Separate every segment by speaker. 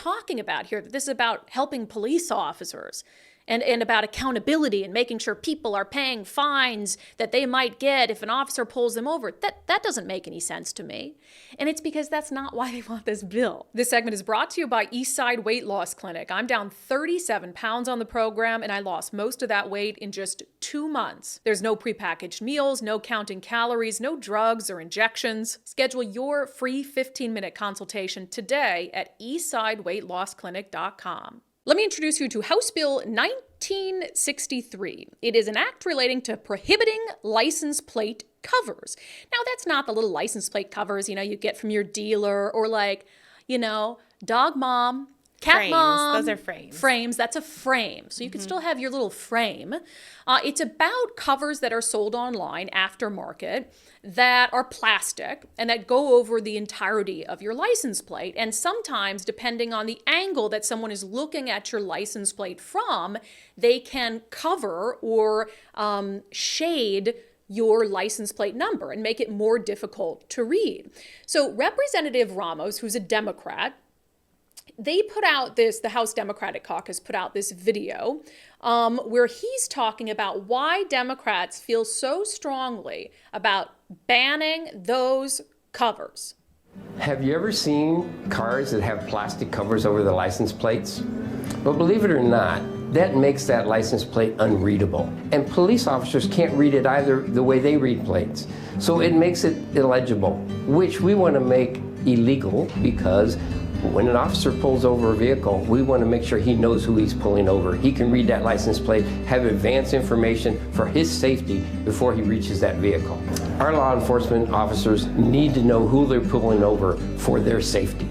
Speaker 1: talking about here? That this is about helping police officers and about accountability and making sure people are paying fines that they might get if an officer pulls them over. That doesn't make any sense to me. And it's because that's not why they want this bill. This segment is brought to you by Eastside Weight Loss Clinic. I'm down 37 pounds on the program, and I lost most of that weight in just 2 months. There's no prepackaged meals, no counting calories, no drugs or injections. Schedule your free 15-minute consultation today at eastsideweightlossclinic.com. Let me introduce you to House Bill 1963. It is an act relating to prohibiting license plate covers. Now, that's not the little license plate covers, you get from your dealer or dog mom, cat
Speaker 2: frames.
Speaker 1: mom.
Speaker 2: Those are frames.
Speaker 1: Frames, that's a frame. So you can still have your little frame. It's about covers that are sold online, aftermarket, that are plastic and that go over the entirety of your license plate. And sometimes, depending on the angle that someone is looking at your license plate from, they can cover or shade your license plate number and make it more difficult to read. So Representative Ramos, who's a Democrat, they put out the House Democratic Caucus put out this video where he's talking about why Democrats feel so strongly about banning those covers.
Speaker 3: Have you ever seen cars that have plastic covers over the license plates? Well, believe it or not, that makes that license plate unreadable. And police officers can't read it either the way they read plates. So it makes it illegible, which we want to make illegal because when an officer pulls over a vehicle, we want to make sure he knows who he's pulling over. He can read that license plate, have advanced information for his safety before he reaches that vehicle. Our law enforcement officers need to know who they're pulling over for their safety.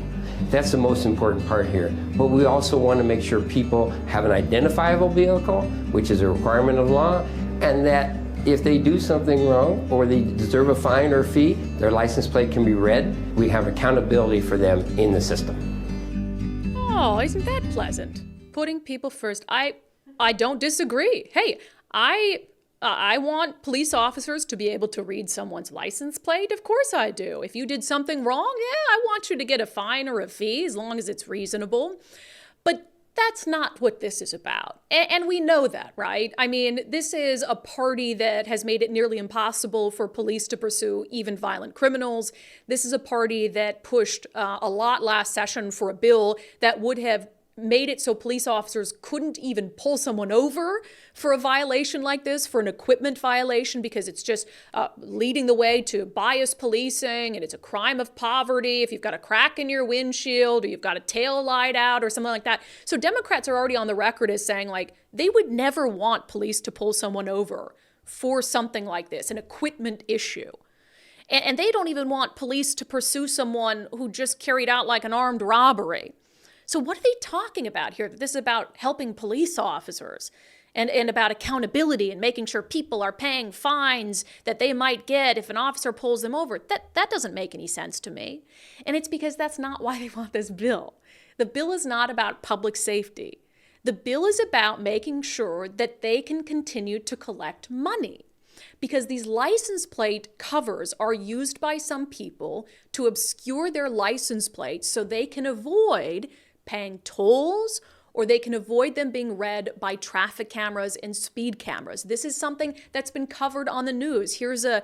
Speaker 3: That's the most important part here. But we also want to make sure people have an identifiable vehicle, which is a requirement of law, and that if they do something wrong or they deserve a fine or fee, their license plate can be read. We have accountability for them in the system.
Speaker 1: Oh, isn't that pleasant? Putting people first. I don't disagree. Hey, I want police officers to be able to read someone's license plate. Of course I do. If you did something wrong, I want you to get a fine or a fee as long as it's reasonable. But that's not what this is about. And we know that, right? I mean, this is a party that has made it nearly impossible for police to pursue even violent criminals. This is a party that pushed a lot last session for a bill that would have made it so police officers couldn't even pull someone over for a violation like this, for an equipment violation, because it's just leading the way to bias policing, and it's a crime of poverty if you've got a crack in your windshield or you've got a tail light out or something like that. So Democrats are already on the record as saying, they would never want police to pull someone over for something like this, an equipment issue. And they don't even want police to pursue someone who just carried out an armed robbery. So what are they talking about here? That this is about helping police officers and about accountability and making sure people are paying fines that they might get if an officer pulls them over. That doesn't make any sense to me. And it's because that's not why they want this bill. The bill is not about public safety. The bill is about making sure that they can continue to collect money. Because these license plate covers are used by some people to obscure their license plates so they can avoid paying tolls, or they can avoid them being read by traffic cameras and speed cameras. This is something that's been covered on the news. Here's a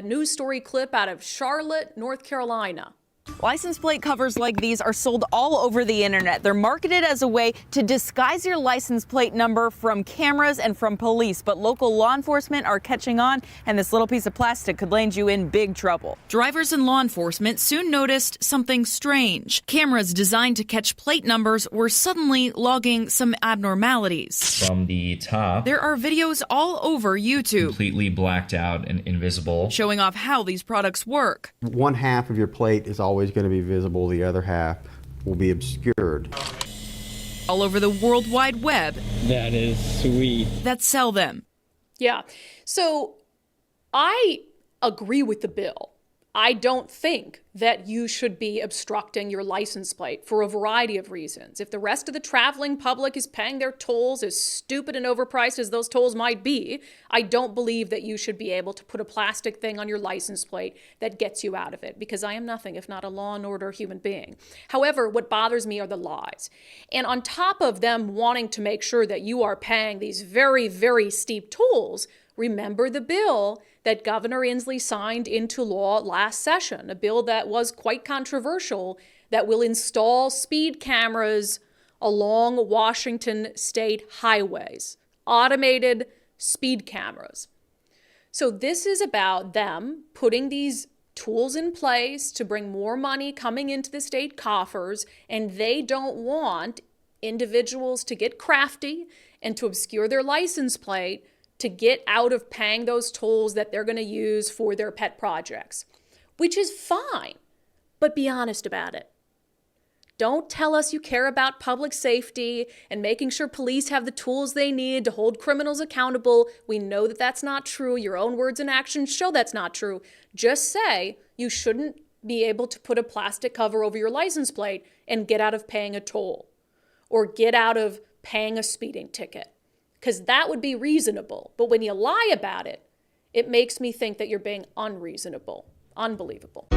Speaker 1: news story clip out of Charlotte, North Carolina.
Speaker 4: License plate covers like these are sold all over the internet. They're marketed as a way to disguise your license plate number from cameras and from police, but local law enforcement are catching on, and this little piece of plastic could land you in big trouble. Drivers and law enforcement soon noticed something strange. Cameras designed to catch plate numbers were suddenly logging some abnormalities.
Speaker 5: From the top,
Speaker 4: there are videos all over YouTube,
Speaker 5: completely blacked out and invisible,
Speaker 4: showing off how these products work.
Speaker 6: One half of your plate is always going to be visible, the other half will be obscured.
Speaker 4: All over the World Wide Web.
Speaker 7: That is sweet.
Speaker 4: That sell them.
Speaker 1: Yeah. So I agree with the bill. I don't think that you should be obstructing your license plate for a variety of reasons. If the rest of the traveling public is paying their tolls, as stupid and overpriced as those tolls might be, I don't believe that you should be able to put a plastic thing on your license plate that gets you out of it, because I am nothing if not a law and order human being. However, what bothers me are the lies. And on top of them wanting to make sure that you are paying these very, very steep tolls, remember the bill that Governor Inslee signed into law last session, a bill that was quite controversial, that will install speed cameras along Washington state highways, automated speed cameras. So this is about them putting these tools in place to bring more money coming into the state coffers, and they don't want individuals to get crafty and to obscure their license plate to get out of paying those tolls that they're going to use for their pet projects, which is fine, but be honest about it. Don't tell us you care about public safety and making sure police have the tools they need to hold criminals accountable. We know that that's not true. Your own words and actions show that's not true. Just say you shouldn't be able to put a plastic cover over your license plate and get out of paying a toll or get out of paying a speeding ticket, because that would be reasonable. But when you lie about it, it makes me think that you're being unreasonable. Unbelievable.